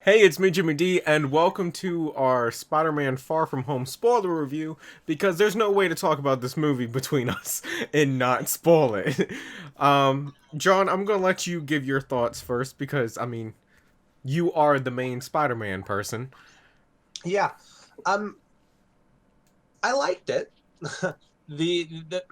Hey, it's me, Jimmy D, and welcome to our Spider-Man Far From Home spoiler review, because there's no way to talk about this movie between us and not spoil it. John, I'm gonna let you give your thoughts first, because, you are the main Spider-Man person. Yeah, um, I liked it. the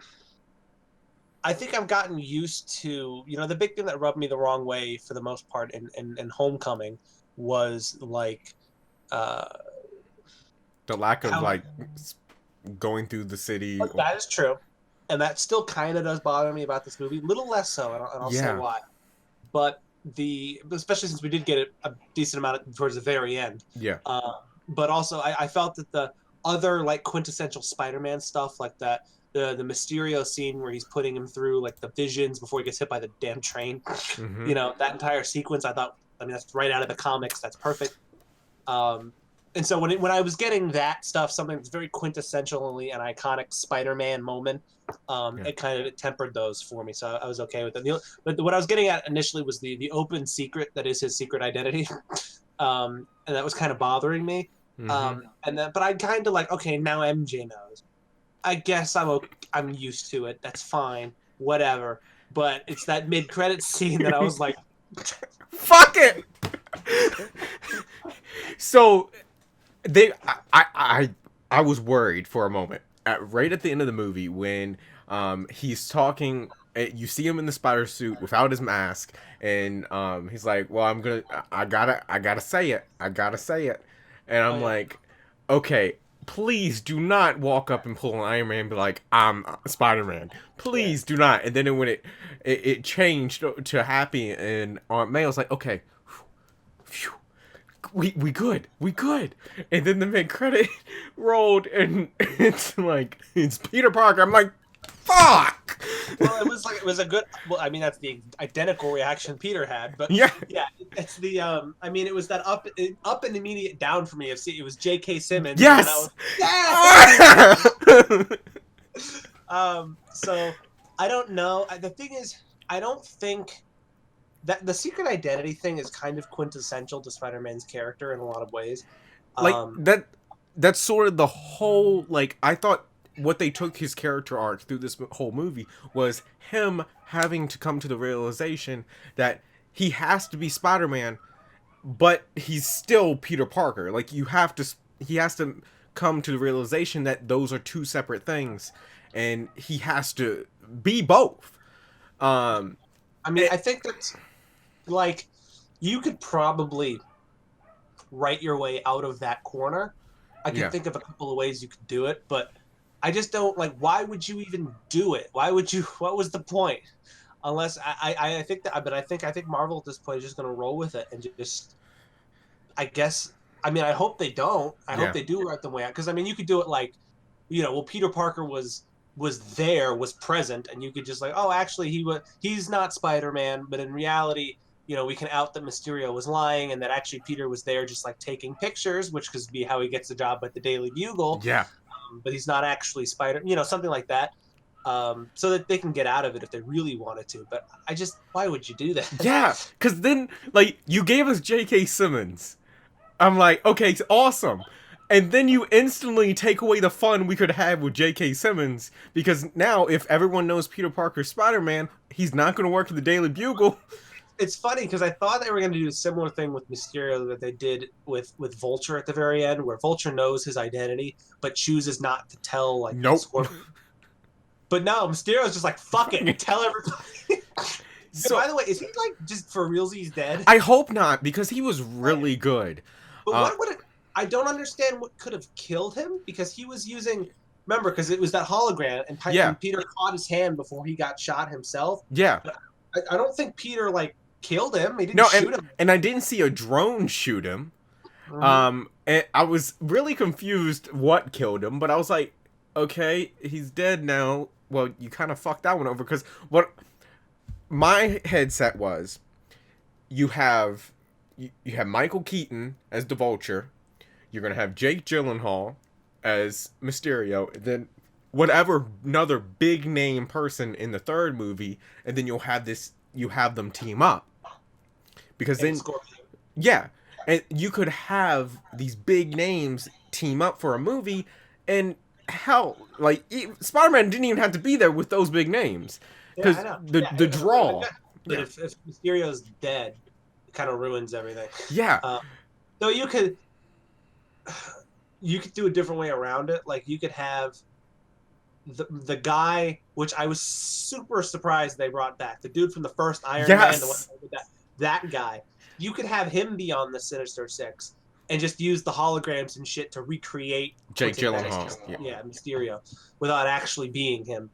I think I've gotten used to, the big thing that rubbed me the wrong way for the most part in Homecoming was like uh The lack of, how going through the city. that is true, and that still kind of does bother me about this movie. Little less so, and I'll say Yeah, why. But especially since we did get a decent amount towards the very end. yeah. Uh, but also, I felt that the other like quintessential Spider-Man stuff, like the Mysterio scene where he's putting him through like the visions before he gets hit by the damn train, Mm-hmm. that entire sequence, I thought, that's right out of the comics. That's perfect. Um, and so when I was getting that stuff, something that's very quintessentially an iconic Spider-Man moment, Yeah. it tempered those for me. So I was okay with it. But what I was getting at initially was the open secret that is his secret identity, and that was kind of bothering me. Mm-hmm. But I kind of like, okay, now MJ knows. I guess I'm used to it. That's fine, whatever. But it's that mid credit scene that I was like, Fuck it! So, they I was worried for a moment right at the end of the movie when he's talking. You see him in the spider suit without his mask, and he's like, well, I gotta say it, and oh I'm yeah, like, okay, please do not walk up and pull an Iron Man and be like, I'm Spider-Man, yeah. please do not. And then when it changed to Happy and Aunt May, I was like, okay, phew, we good. And then the mid credit rolled, and it's Peter Parker. I'm like, fuck. Well, it was a good. Well, that's the identical reaction Peter had, but Yeah. yeah, it's the. It was that up and immediate down for me. It was J.K. Simmons, and then I Yes. was so I don't know. The thing is, I don't think that the secret identity thing is kind of quintessential to Spider-Man's character in a lot of ways. Like Um, that's sort of the whole, I thought what they took his character arc through this whole movie was him having to come to the realization that he has to be Spider-Man, but he's still Peter Parker. Like, he has to come to the realization that those are two separate things, and he has to be both. Um, it, I think that's like you could probably write your way out of that corner. I can yeah, think of a couple of ways you could do it, but I just don't like. Why would you even do it? Why would you? What was the point? Unless I think that, but I think Marvel at this point is just going to roll with it and just. I guess. I hope they don't. I hope yeah. they do write them way out because you could do it like, well, Peter Parker was present, and you could just like, oh, actually, he's not Spider-Man, but in reality, we can out that Mysterio was lying and that actually Peter was there just like taking pictures, which could be how he gets the job at the Daily Bugle, Yeah. but he's not actually Spider, something like that. So that they can get out of it if they really wanted to. But why would you do that? Yeah, because then, you gave us J.K. Simmons. I'm like, okay, it's awesome. And then you instantly take away the fun we could have with J.K. Simmons, because now, if everyone knows Peter Parker's Spider-Man, he's not going to work for the Daily Bugle. It's funny because I thought they were going to do a similar thing with Mysterio that they did with Vulture at the very end, where Vulture knows his identity but chooses not to tell like Nope. Scorpion. But no, Mysterio's just like fuck it, tell everybody. And So, by the way, is he like just for realsies dead? I hope not, because he was really good. But Uh, what would it? I don't understand what could have killed him because he was using. Remember, because it was that hologram, yeah, and Peter caught his hand before he got shot himself. yeah. But I don't think Peter like killed him. He didn't No, and shoot him. and I didn't see a drone shoot him. Mm-hmm. And I was really confused what killed him, but I was like, okay, he's dead now. Well, you kind of fucked that one over, because what my headset was, you have you have Michael Keaton as the Vulture. You're gonna have Jake Gyllenhaal as Mysterio. Then whatever another big name person in the third movie, and then you have them team up, because And then Scorpion. yeah, And you could have these big names team up for a movie, and hell, like Spider-Man didn't even have to be there with those big names, Yeah, I because know. the Yeah, the it would have been draw, good. But yeah, if Mysterio's dead, it kind of ruins everything. yeah, Uh, so you could do a different way around it. Like you could have the guy, which I was super surprised they brought back, the dude from the first Iron Man, the one yes, with that guy. You could have him be on the Sinister Six and just use the holograms and shit to recreate Jake what's his name? Gyllenhaal, yeah. Yeah, Mysterio, without actually being him.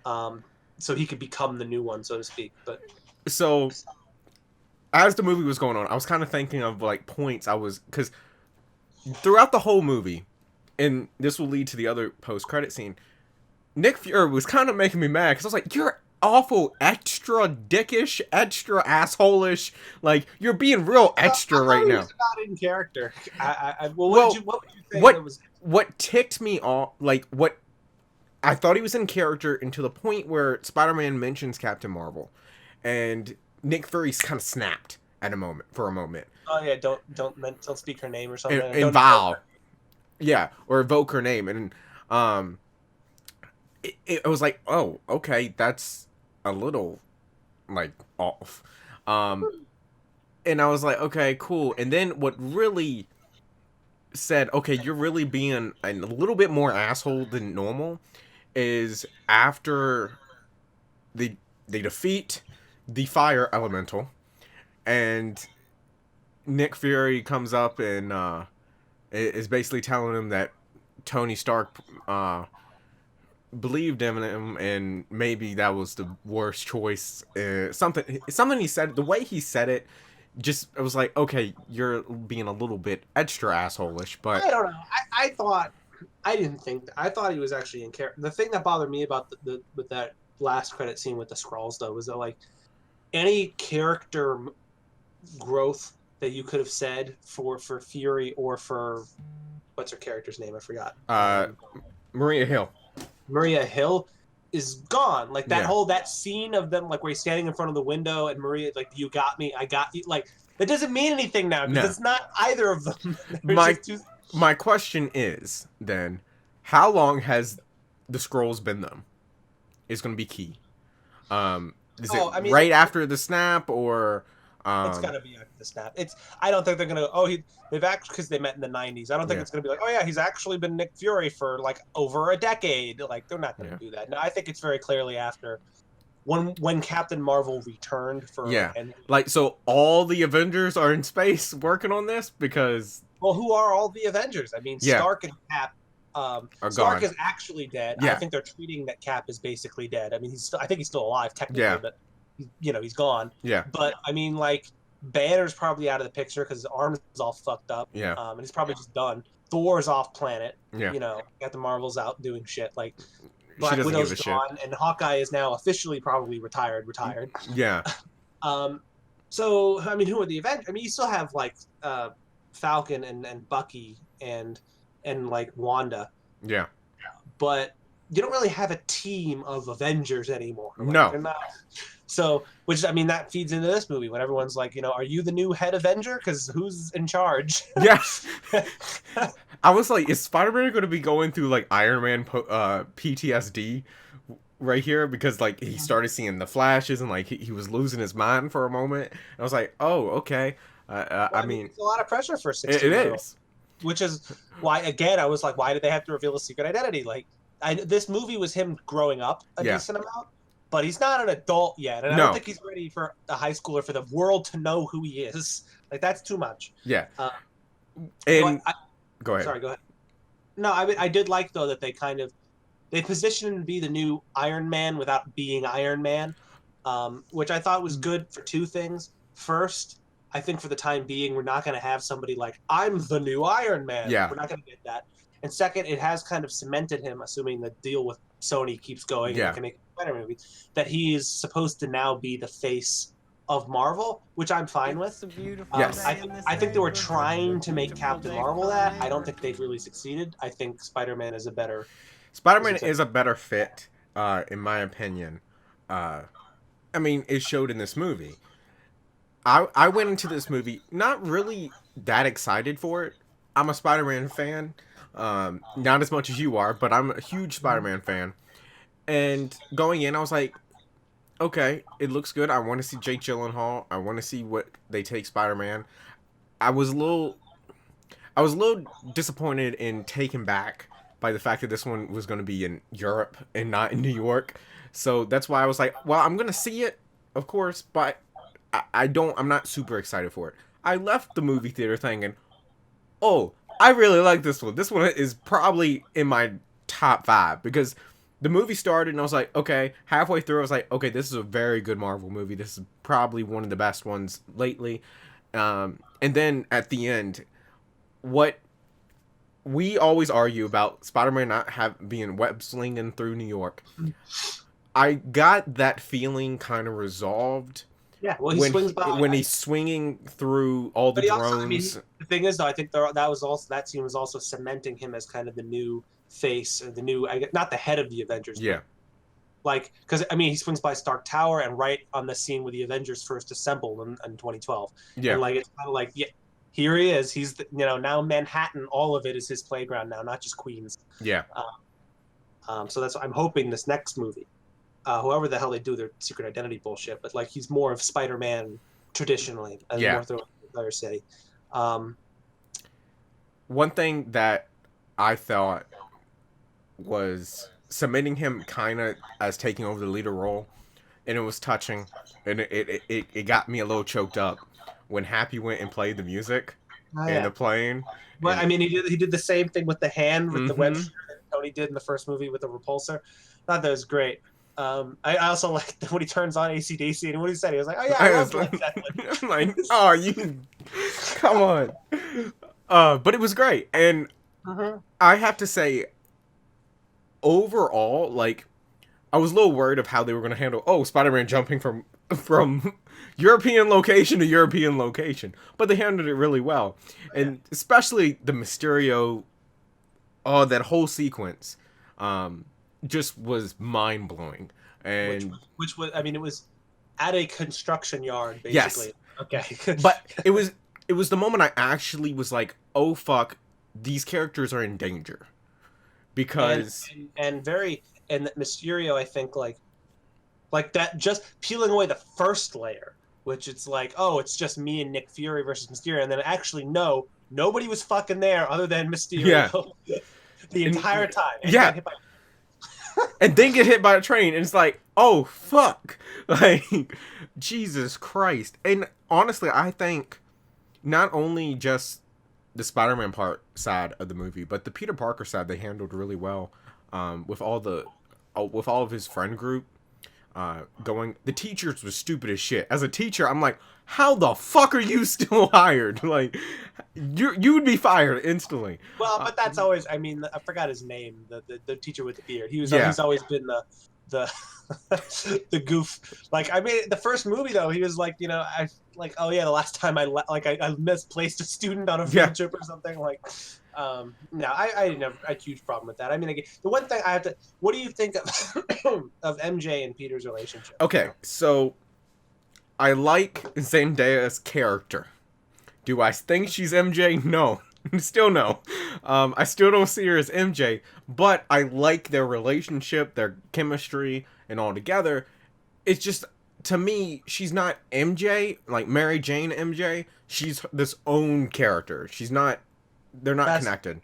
So he could become the new one, so to speak. But So as the movie was going on, I was kind of thinking of like points because throughout the whole movie, and this will lead to the other post-credit scene. Nick Fury was kind of making me mad because I was like, "You're awful, extra dickish, extra asshole-ish. Like you're being real extra I right thought he now." was about in character. Well, Well, what would you say what that was? what ticked me off, like what I thought he was in character until the point where Spider-Man mentions Captain Marvel, and Nick Fury's kind of snapped at a moment for a moment, Oh yeah, don't speak her name or something. and Don't invoke Val, her. yeah, or evoke her name, and um, it was like, oh, okay, that's a little like off, um, and I was like, okay, cool, and then what really said, okay, you're really being a little bit more asshole than normal, is after they they defeat the fire elemental, and Nick Fury comes up and is basically telling him that Tony Stark believed in him, and maybe that was the worst choice. Something he said. The way he said it, just it was like, okay, you're being a little bit extra asshole-ish, but I don't know. I thought I didn't think I thought he was actually in character. The thing that bothered me about the with that last credit scene with the Skrulls though was that like any character growth that you could have said for Fury or for what's her character's name? I forgot. Maria Hill, Maria Hill is gone. Like yeah. that scene of them like where he's standing in front of the window and Maria like you got me, I got you. Like that doesn't mean anything now because No. it's not either of them. My just too. my question is then, how long has the scrolls been them? Is going to be key. Is it Oh, I mean, right after the snap or? it's gotta be after the snap. It's. I don't think they're gonna. Oh, they've actually because they met in the '90s. I don't think Yeah. it's gonna be like, oh yeah, he's actually been Nick Fury for like over a decade. Like they're not gonna do that. No, I think it's very clearly after when Captain Marvel returned for. Yeah. And Like, so all the Avengers are in space working on this because well, who are all the Avengers? I mean, Yeah. Stark and Cap. are Stark gone. is actually dead. Yeah. I think they're treating that Cap is basically dead. I mean, I think he's still alive technically, Yeah. but he's gone. Yeah. But I mean, like Banner's probably out of the picture because his arm is all fucked up. Yeah. And he's probably just done. Thor's off planet. Yeah. Got the Marvels out doing shit. Like She Black doesn't Widow's give a gone, and Hawkeye is now officially probably retired. shit. Yeah. So I mean, who are the Avengers? I mean, you still have like Falcon and Bucky and like Wanda, Yeah. but you don't really have a team of Avengers anymore. Like, No. they're not. So, which I mean, that feeds into this movie when everyone's like, are you the new head Avenger? Because who's in charge? Yeah. I was like, is Spider-Man going to be going through like Iron Man PTSD right here? Because like he started seeing the flashes and like he was losing his mind for a moment. And I was like, oh, okay. Well, I mean, it's a lot of pressure for a it 16-year-old. is. Which is why, again, I was like, why did they have to reveal his secret identity? Like, this movie was him growing up a decent amount, but he's not an adult yet, and I don't think he's ready for a high schooler for the world to know who he is. Like, that's too much. Yeah. And go ahead. Sorry, go ahead. No, I did like though that they positioned him to be the new Iron Man without being Iron Man, which I thought was good for two things. First, I think for the time being, we're not going to have somebody like, I'm the new Iron Man. Yeah. We're not going to get that. And second, it has kind of cemented him, assuming the deal with Sony keeps going and can make better movies, that he is supposed to now be the face of Marvel, which I'm fine with. Yes. I think they were trying to make Captain Marvel that. I don't think they've really succeeded. I think Spider-Man is a better... Spider-Man is a better fit, in my opinion. I mean, it showed in this movie. I went into this movie not really that excited for it. I'm a Spider-Man fan. Not as much as you are, but I'm a huge Spider-Man fan. And going in, I was like, okay, it looks good. I want to see Jake Gyllenhaal. I want to see what they take Spider-Man. I was a little, I was a little disappointed and taken back by the fact that this one was going to be in Europe and not in New York. So that's why I was like, well, I'm going to see it, of course, but I'm not super excited for it. I left the movie theater thinking, oh, I really like this one. This one is probably in my top 5 because the movie started and I was like, okay, halfway through I was like, okay, this is a very good Marvel movie. This is probably one of the best ones lately. And then at the end, what we always argue about Spider-Man not being web slinging through New York. I got that feeling kind of resolved. Yeah, well, he swings by when he's swinging through all the drones. Also, I mean, the thing is, though, I think that scene was also cementing him as kind of the new face, or the new, not the head of the Avengers. Yeah. Like, because I mean, he swings by Stark Tower and right on the scene where the Avengers first assembled in 2012. Yeah. And like, it's kind of like, yeah, here he is. He's now Manhattan. All of it is his playground now, not just Queens. Yeah. So that's what I'm hoping this next movie. Whoever the hell they do their secret identity bullshit, but like he's more of Spider-Man traditionally, and more throughout the entire city. One thing that I thought was submitting him kind of as taking over the leader role, and it was touching, and it got me a little choked up when Happy went and played the music in the plane. Well, I mean, he did the same thing with the hand with the web shooter that Tony did in the first movie with the repulsor. I thought that was great. I also like when he turns on AC/DC and what he said, he was like, "Oh yeah, I love Led Zeppelin." I'm like, oh, you, come on. But it was great, and I have to say, overall, like, I was a little worried of how they were going to handle Spider-Man jumping from European location to European location, but they handled it really well, and especially the Mysterio, that whole sequence. Just was mind blowing, and which was, I mean, it was at a construction yard, basically. Yes. Okay. But it was the moment I actually was like, oh fuck, these characters are in danger, because and Mysterio, I think like that, just peeling away the first layer, which it's like, oh, it's just me and Nick Fury versus Mysterio, and then actually no, nobody was fucking there other than Mysterio. Yeah. The entire time. And and then get hit by a train, and it's like, oh fuck, like, Jesus Christ. And honestly, I think not only just the Spider-Man side of the movie, but the Peter Parker side they handled really well, with all of his friend group going. The teachers were stupid as shit. As a teacher, I'm like, how the fuck are you still hired? Like, you would be fired instantly. Well, but that's always, I mean, I forgot his name, the teacher with the beard. He's always been the goof. Like, I mean, the first movie though, he was like, oh yeah, the last time I misplaced a student on a field trip or something. Like, no, I didn't have a huge problem with that. I mean, again, the one thing I have to, what do you think of MJ and Peter's relationship? Okay, so I like Zendaya's character. Do I think she's MJ? No. Still no. I still don't see her as MJ, but I like their relationship, their chemistry, and all together. It's just, to me, she's not MJ, like Mary Jane MJ. She's this own character. They're not connected.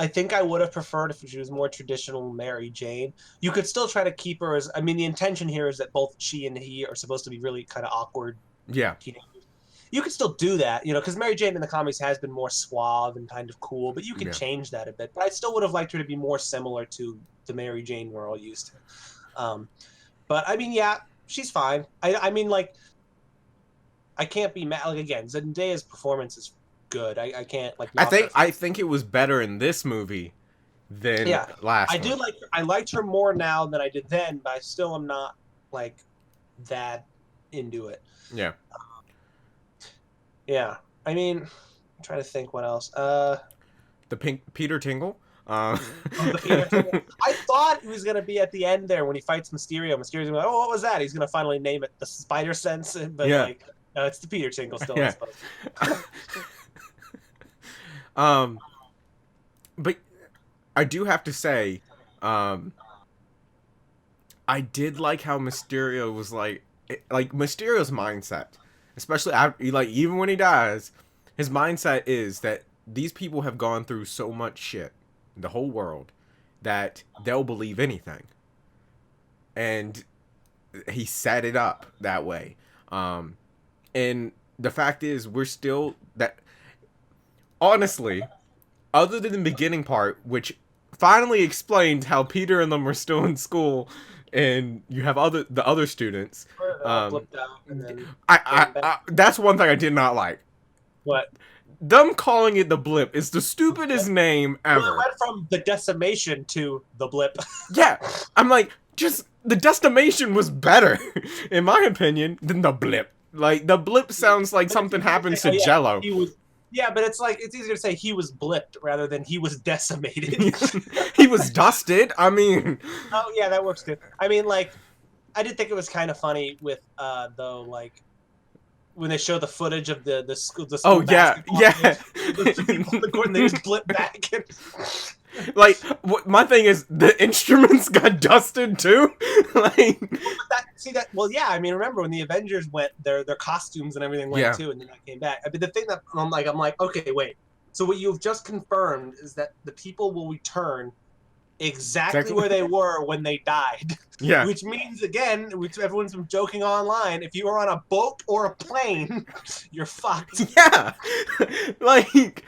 I think I would have preferred if she was more traditional Mary Jane. You could still try to keep her as, I mean, the intention here is that both she and he are supposed to be really kind of awkward. Yeah. Teenagers. You could still do that, because Mary Jane in the comics has been more suave and kind of cool, but you can change that a bit. But I still would have liked her to be more similar to the Mary Jane we're all used to. But I mean, yeah, she's fine. I mean, like, I can't be mad. Like, again, Zendaya's performance is good. I can't like. I think it was better in this movie than last. I liked her more now than I did then, but I still am not like that into it. Yeah. Yeah. I mean, I'm trying to think what else. The Peter Tingle. The Peter Tingle. I thought he was gonna be at the end there when he fights Mysterio. Mysterio's gonna be like, oh, what was that? He's gonna finally name it the Spider Sense, but like, It's the Peter Tingle still, Yeah. I suppose. But I do have to say, I did like how Mysterio was like Mysterio's mindset, especially after, like, even when he dies, his mindset is that these people have gone through so much shit, the whole world, that they'll believe anything, and he set it up that way. And the fact is, we're still that. Honestly, other than the beginning part, which finally explained how Peter and them were still in school, and you have the other students. Flipped out and then That's one thing I did not like. what? Them calling it the Blip is the stupidest name ever. Well, it went from the decimation to the Blip. Yeah, I'm like, just the decimation was better, in my opinion, than the Blip. Like, the Blip sounds like something happens to Jello. Yeah, but it's like, it's easier to say he was blipped rather than he was decimated. He was dusted. I mean, oh yeah, that works too. I mean, like, I did think it was kind of funny with though, like, when they show the footage of the school. Oh yeah, yeah. The people in the court, and they just blip back. And... like, my thing is, the instruments got dusted too. Like, well, yeah. I mean, remember when the Avengers went, their costumes and everything went too, and then that came back. I mean, the thing that I'm like, okay, wait. So what you've just confirmed is that the people will return exactly where they were when they died. Yeah. Which means, again, which everyone's been joking online, if you are on a boat or a plane, you're fucked. Yeah. Like,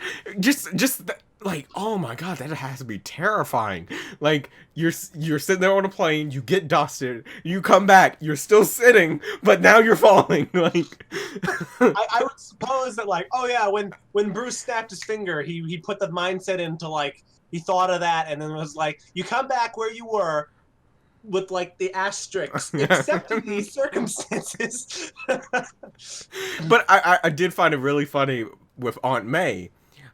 like, oh my god, that has to be terrifying. Like, you're sitting there on a plane, you get dusted, you come back, you're still sitting, but now you're falling. Like, I would suppose that, like, oh yeah, when Bruce snapped his finger, he put the mindset into, like, he thought of that, and then was like, you come back where you were with, like, the asterisks, except in these circumstances. But I did find it really funny with Aunt May.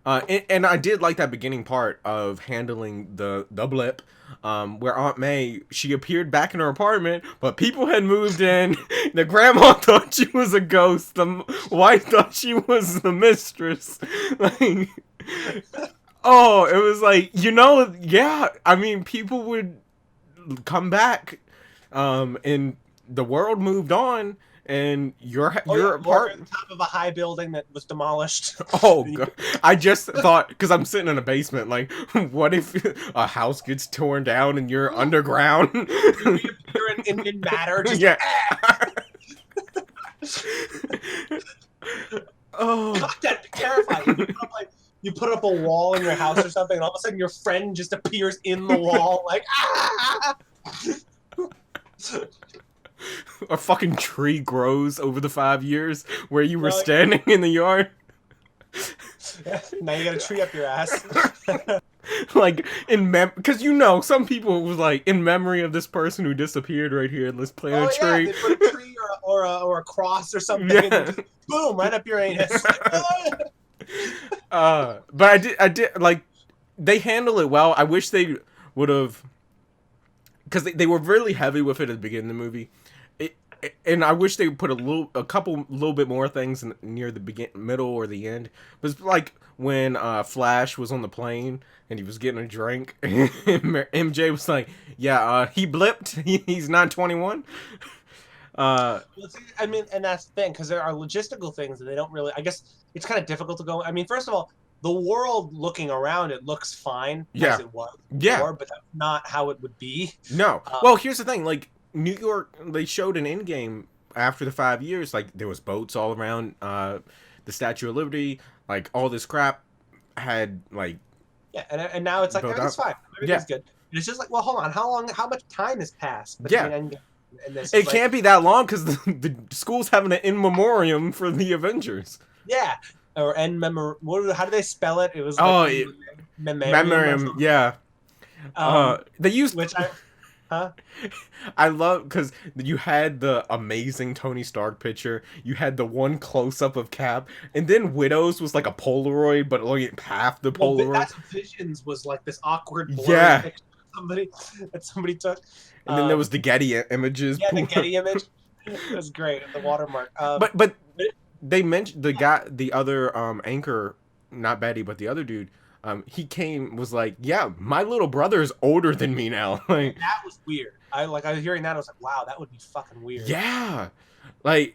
And I did like that beginning part of handling the Blip, where Aunt May, she appeared back in her apartment, but people had moved in. The grandma thought she was a ghost. The wife thought she was the mistress. Like, oh, it was like, yeah. I mean, people would come back, and the world moved on. And your apartment on top of a high building that was demolished. Oh god! I just thought, because I'm sitting in a basement, like, what if a house gets torn down and you're underground? You're in matter. Just, yeah. Oh, god, that'd be terrifying. You put up a wall in your house or something, and all of a sudden your friend just appears in the wall, like, ah! A fucking tree grows over the 5 years where you were standing in the yard. Now you got a tree up your ass. Like, because some people was like, in memory of this person who disappeared right here, let's plant a tree. Yeah, they put a tree or a cross or something, and just, boom, right up your anus. But I did like, they handle it well. I wish they would have, because they were really heavy with it at the beginning of the movie. And I wish they would put a couple bit more things near the middle or the end. But it's like when Flash was on the plane and he was getting a drink, and MJ was like, "Yeah, he blipped. He's not 21." I mean, and that's the thing, because there are logistical things that they don't really. I guess it's kind of difficult to go. I mean, first of all, the world looking around it looks fine as it was before, but that's not how it would be. No. Well, here's the thing, like, New York, they showed an Endgame after the 5 years, like, there was boats all around the Statue of Liberty, like, all this crap had, like... Yeah, and now it's like, everything's fine. Everything's good. And it's just like, well, hold on, how much time has passed between Endgame and this? It can't be that long, because the school's having an in memoriam for the Avengers. Yeah. Or how do they spell it? It was like memoriam, yeah. They used... Huh? I love, because you had the amazing Tony Stark picture, you had the one close-up of Cap, and then Widow's was like a Polaroid, but only half the Polaroid. That's Visions was like this awkward blurry picture somebody took. And then there was the Getty images. Yeah, the Getty image. It was great, the watermark. But they mentioned the other anchor, not Betty, but the other dude. Was like, yeah, my little brother is older than me now. Like, That was weird. I was hearing that. I was like, wow, that would be fucking weird. yeah, like,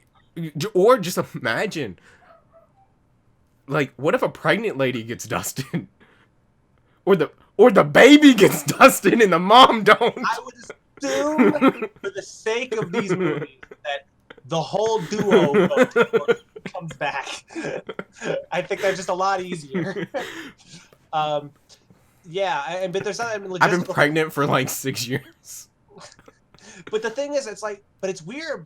or just imagine, like, what if a pregnant lady gets dusted, or the baby gets dusted and the mom don't? I would assume, for the sake of these movies, that the whole duo comes back. I think that's just a lot easier. Yeah, but there's not. I mean, I've been pregnant for like 6 years. But the thing is, it's like, but it's weird.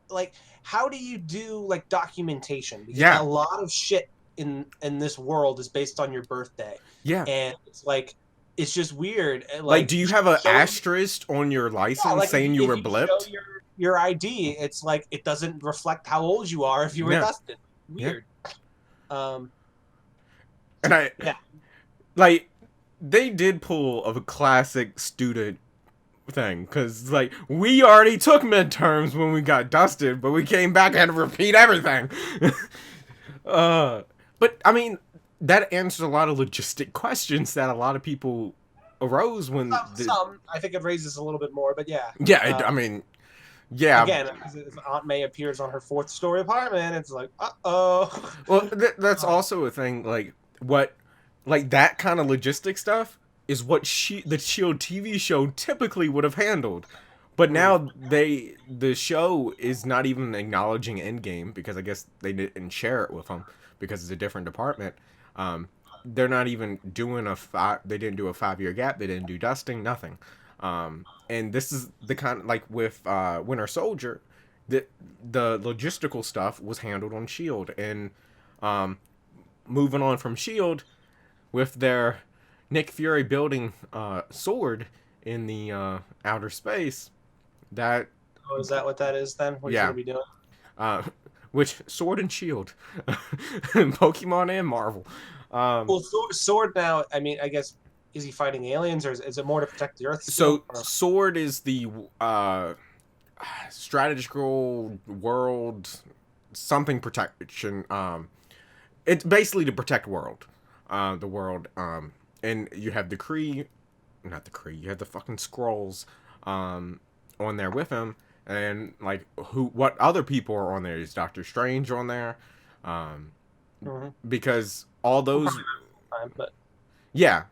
Like, how do you do like documentation? Because Yeah. a lot of shit in this world is based on your birthday. Yeah. And it's like, it's just weird. Like, do you have an asterisk on your license saying you were blipped? Show your ID, it's like it doesn't reflect how old you are if you were dusted. Weird. Yeah. Like, they did pull of a classic student thing, because like, we already took midterms when we got dusted, but we came back and had to repeat everything. But I mean, that answers a lot of logistic questions that a lot of people arose when I think it raises a little bit more, but yeah. I mean, yeah. Again, if Aunt May appears on her 4th-story apartment, it's like, uh-oh. Well, that's also a thing, like, what, like, that kind of logistic stuff is what the Shield TV show typically would have handled. But now the show is not even acknowledging Endgame, because I guess they didn't share it with them because it's a different department. They're not even doing they didn't do a 5-year gap. They didn't do dusting, nothing. And this is the kind, like with Winter Soldier, the logistical stuff was handled on Shield. And moving on from Shield, with their Nick Fury building sword in the outer space. That is that what that is then? What are you gonna be doing? Which Sword and Shield, Pokemon and Marvel. Well, Sword now. I mean, I guess, is he fighting aliens, or is it more to protect the Earth? So Sword is the strategical world something protection. It's basically to protect the world. And you have the Kree, not the Kree. You have the fucking Skrulls on there with him, and like what other people are on there? Is Doctor Strange on there? Because all those, yeah,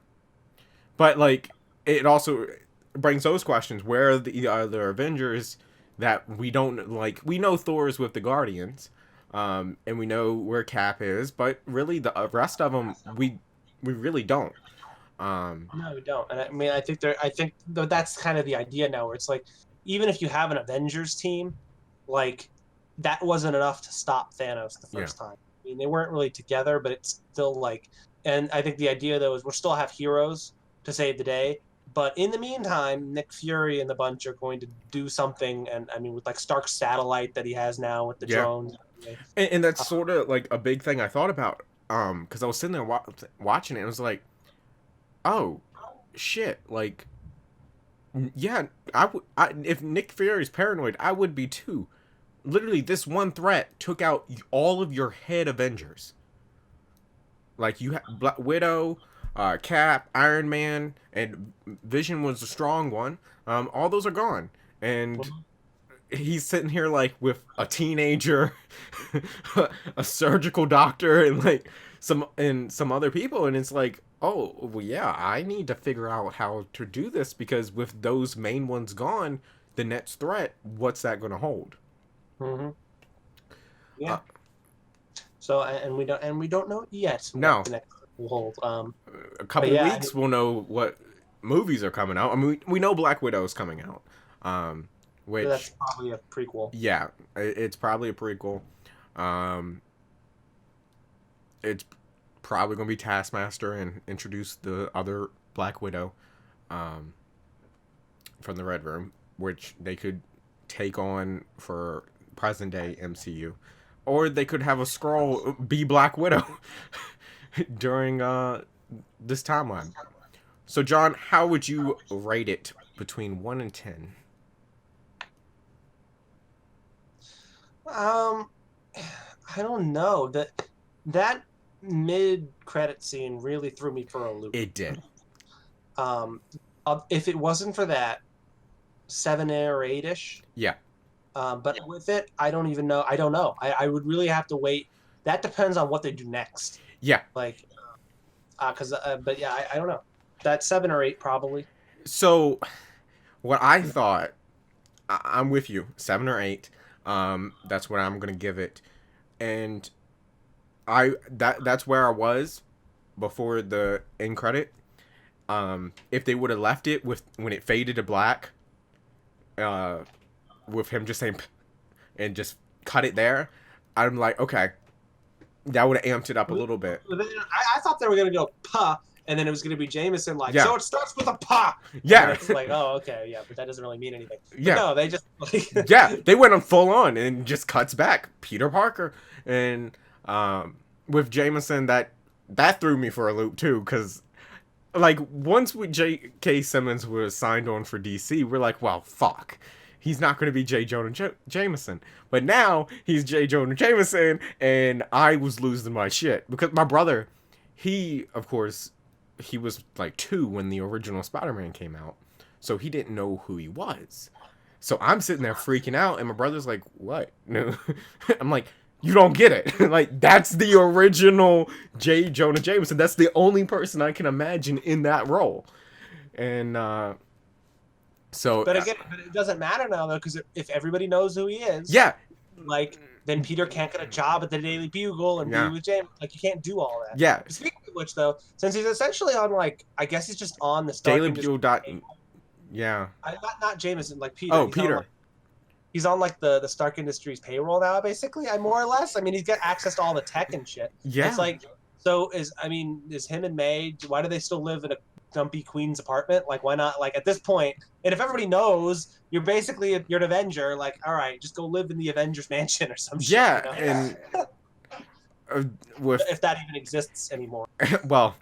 but like it also brings those questions. Where are the other Avengers that we don't like? We know Thor's with the Guardians, and we know where Cap is, but really the rest of them we really don't. No, we don't. And I mean, I think that's kind of the idea now, where it's like, even if you have an Avengers team, like, that wasn't enough to stop Thanos the first time. I mean, they weren't really together, but it's still like, and I think the idea though is we'll still have heroes to save the day, but in the meantime, Nick Fury and the bunch are going to do something. And I mean, with like Stark's satellite that he has now with the drones, and that's sort of like a big thing I thought about, because I was sitting there watching it, and I was like, oh shit, like, yeah, if Nick Fury's paranoid, I would be too. Literally, this one threat took out all of your head Avengers. Like, you have Black Widow, Cap, Iron Man, and Vision was a strong one. All those are gone, and he's sitting here like with a teenager, a surgical doctor, and like some other people, and it's like, oh well, yeah, I need to figure out how to do this, because with those main ones gone, the next threat, what's that going to hold? Yeah. So and we don't know yet. No. The next will hold. A couple weeks, we'll know what movies are coming out. I mean, we know Black Widow is coming out. Which that's probably a prequel. Yeah, it's probably a prequel. It's probably going to be Taskmaster and introduce the other Black Widow from the Red Room, which they could take on for present day MCU, or they could have a Skrull be Black Widow during this timeline. So John, how would you rate it between 1 and 10? I don't know that mid credit scene really threw me for a loop. It did. Um, if it wasn't for that, 7 or 8ish. Yeah. But with it, I don't even know. I don't know. I would really have to wait. That depends on what they do next. Yeah. Like, but yeah, I don't know. That 7 or 8 probably. So, what I thought, I'm with you, 7 or 8. That's what I'm gonna give it, and that's where I was before the end credit. If they would have left it with when it faded to black, with him just saying "P," and just cut it there, I'm like, okay, that would have amped it up a little bit. I thought they were gonna go "pa," and then it was gonna be Jameson like, Yeah. so it starts with a "pa." Yeah. And it's like, oh, okay, yeah, but that doesn't really mean anything. Yeah. But no, they just like Yeah, they went on full on and just cuts back Peter Parker, and with Jameson, that threw me for a loop too, because like once J.K. Simmons was signed on for DC, we're like, well, fuck, he's not going to be J. Jonah Jameson, but now he's J. Jonah Jameson, and I was losing my shit because my brother, he of course, he was like 2 when the original Spider-Man came out, so he didn't know who he was. So I'm sitting there freaking out, and my brother's like, what? No. I'm like, you don't get it. Like, that's the original J. Jonah Jameson. That's the only person I can imagine in that role. And, so... But again, but it doesn't matter now, though, because if everybody knows who he is... Yeah. Like, then Peter can't get a job at the Daily Bugle and be with James. Like, you can't do all that. Yeah. Speaking of which, though, since he's essentially on, like, I guess he's just on the Stark Daily Industries Bugle. Yeah. Not Jameson, like Peter. Oh, he's Peter. He's on like the Stark Industries payroll now, basically. More or less. I mean, he's got access to all the tech and shit. Yeah. It's like, so is him and May? Why do they still live in a dumpy Queens apartment? Like, why not? Like at this point, and if everybody knows, you're an Avenger. Like, all right, just go live in the Avengers mansion or some shit. Yeah, you know? and if that even exists anymore. Well,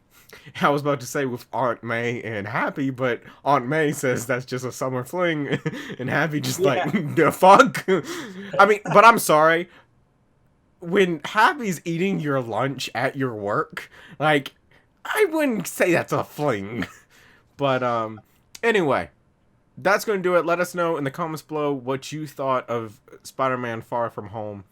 I was about to say with Aunt May and Happy, but Aunt May says that's just a summer fling, and Happy just like, the fuck? I mean, but I'm sorry. When Happy's eating your lunch at your work, like, I wouldn't say that's a fling. But, anyway, that's going to do it. Let us know in the comments below what you thought of Spider-Man Far From Home.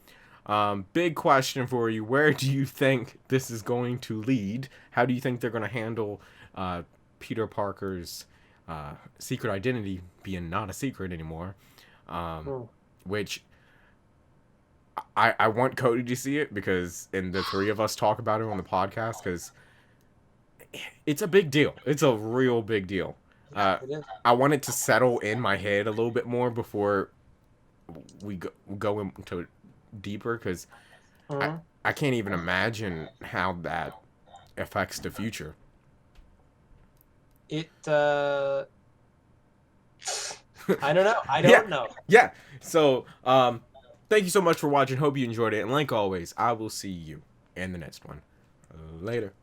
Big question for you. Where do you think this is going to lead? How do you think they're going to handle Peter Parker's secret identity being not a secret anymore? Which I want Cody to see it, because, and the 3 of us talk about it on the podcast, because it's a big deal. It's a real big deal. I want it to settle in my head a little bit more before we go into it deeper, because I can't even imagine how that affects the future. I don't know. I don't know. Yeah. So, thank you so much for watching. Hope you enjoyed it. And like always, I will see you in the next one. Later.